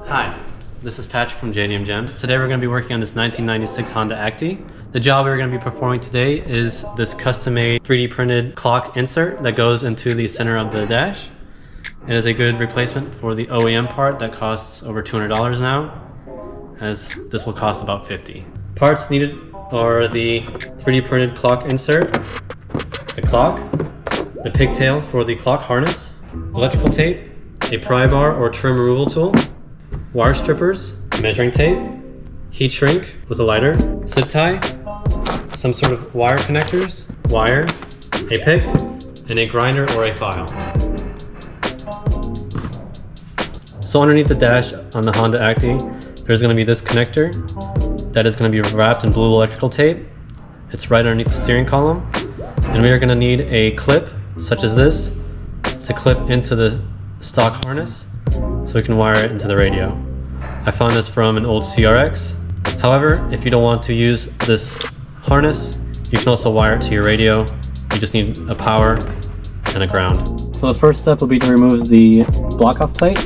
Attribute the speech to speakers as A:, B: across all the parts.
A: Hi, this is Patrick from JDM Gems. Today we're going to be working on this 1996 Honda Acty. The job we're going to be performing today is this custom-made 3D printed clock insert that goes into the center of the dash. It is a good replacement for the OEM part that costs over $200 now, as this will cost about $50. Parts needed are the 3D printed clock insert, the clock, the pigtail for the clock harness, electrical tape, a pry bar or trim removal tool, wire strippers, measuring tape, heat shrink with a lighter, zip tie, some sort of wire connectors, wire, a pick, and a grinder or a file. So underneath the dash on the Honda Acty, there's going to be this connector that is going to be wrapped in blue electrical tape. It's right underneath the steering column. And we are going to need a clip, such as this, to clip into the stock harness so we can wire it into the radio. I found this from an old CRX. However, if you don't want to use this harness, you can also wire it to your radio. You just need a power and a ground. So the first step will be to remove the block-off plate.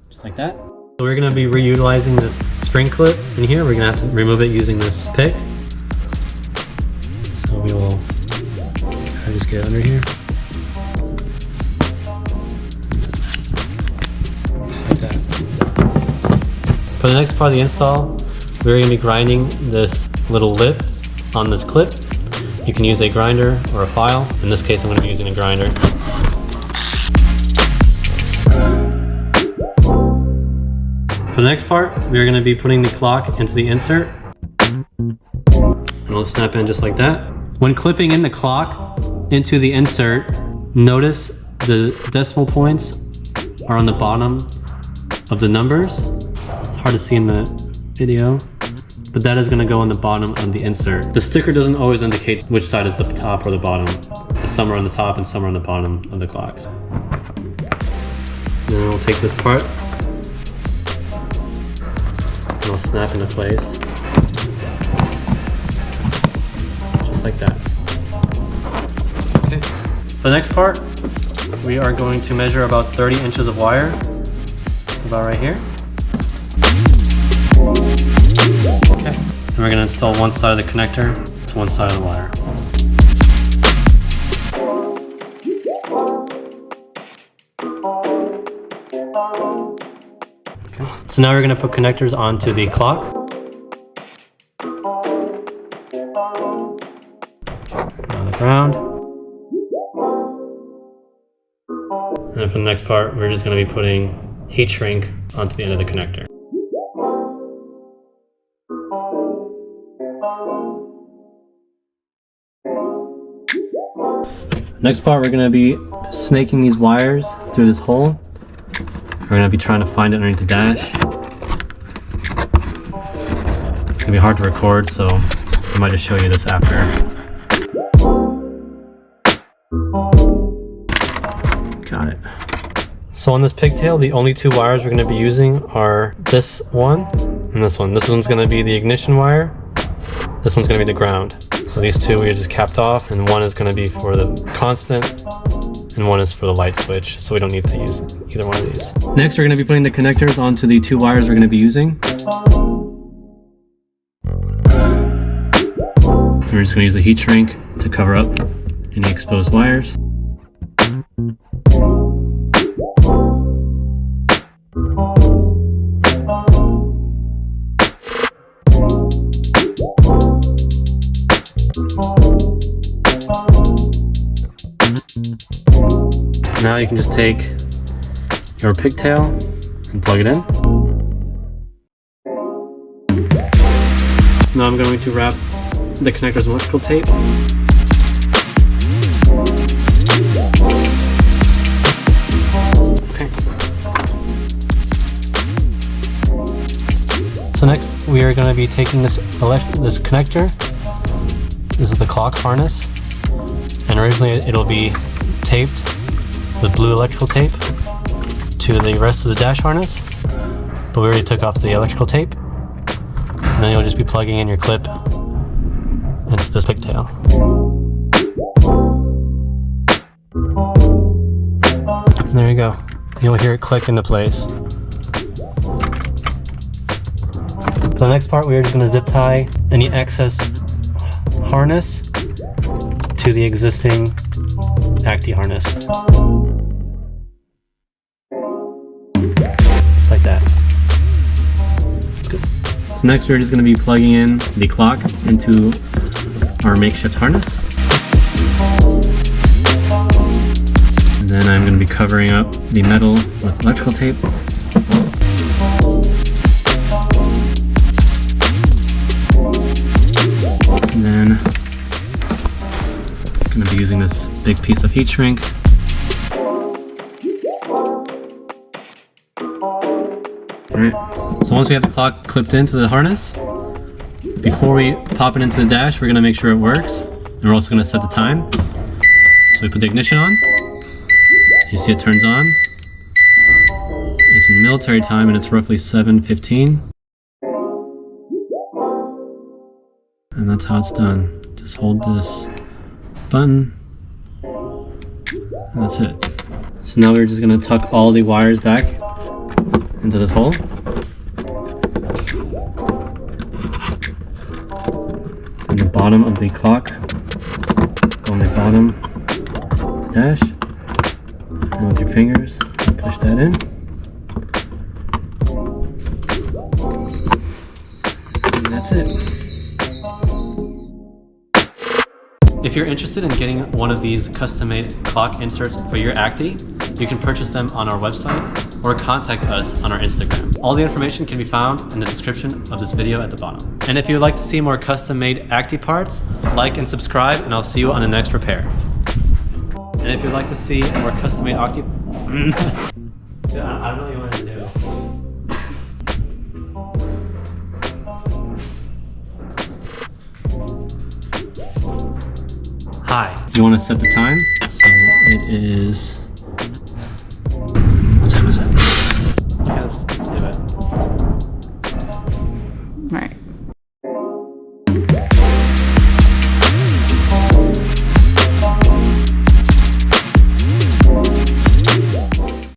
A: Just like that. So we're going to be reutilizing this spring clip in here. We're going to have to remove it using this pick. So we will try to just get under here. Just like that. For the next part of the install, we're going to be grinding this little lip on this clip. You can use a grinder or a file. In this case, I'm going to be using a grinder. For the next part, we are going to be putting the clock into the insert. And it'll snap in just like that. When clipping in the clock into the insert, notice the decimal points are on the bottom of the numbers. It's hard to see in the video, but that is going to go on the bottom of the insert. The sticker doesn't always indicate which side is the top or the bottom. Some are on the top and some are on the bottom of the clocks. Then we'll take this part and it'll snap into place. Just like that. Okay. For the next part, we are going to measure about 30 inches of wire. So about right here. Okay. And we're going to install one side of the connector to one side of the wire. Okay. So now we're going to put connectors onto the clock. On the ground. And then for the next part, we're just going to be putting heat shrink onto the end of the connector. Next part, we're going to be snaking these wires through this hole. We're going to be trying to find it underneath the dash. It's going to be hard to record, so I might just show you this after. Got it. So on this pigtail, the only two wires we're going to be using are this one and this one. This one's going to be the ignition wire. This one's going to be the ground. So these two we just capped off, and one is going to be for the constant and one is for the light switch, so we don't need to use either one of these. Next, we're going to be putting the connectors onto the two wires we're going to be using. We're just going to use a heat shrink to cover up any exposed wires. Now you can just take your pigtail and plug it in. So now I'm going to wrap the connectors in electrical tape. Okay. So next we are going to be taking this connector. This is the clock harness, and originally it'll be taped with blue electrical tape to the rest of the dash harness, but we already took off the electrical tape, and then you'll just be plugging in your clip into this pigtail. There you go. You'll hear it click into place. For the next part, we are just going to zip tie any excess harness to the existing Acty harness. Just like that. Good. So next we're just going to be plugging in the clock into our makeshift harness. And then I'm going to be covering up the metal with electrical tape. And then I'm going to be using this big piece of heat shrink. Alright, so once we have the clock clipped into the harness, before we pop it into the dash, we're going to make sure it works. And we're also going to set the time. So we put the ignition on. You see it turns on. It's in military time and it's roughly 7:15. And that's how it's done. Just hold this button. And that's it. So now we're just going to tuck all the wires back into this hole. And the bottom of the clock, go on the bottom of the dash, and with your fingers, push that in. And that's it. If you're interested in getting one of these custom-made clock inserts for your Acty, you can purchase them on our website or contact us on our Instagram. All the information can be found in the description of this video at the bottom. And if you would like to see more custom-made Acty parts, like and subscribe, and I'll see you on the next repair. And if you'd like to see more custom-made Acty... Dude, I don't really want to do. Hi. You want to set the time? So it is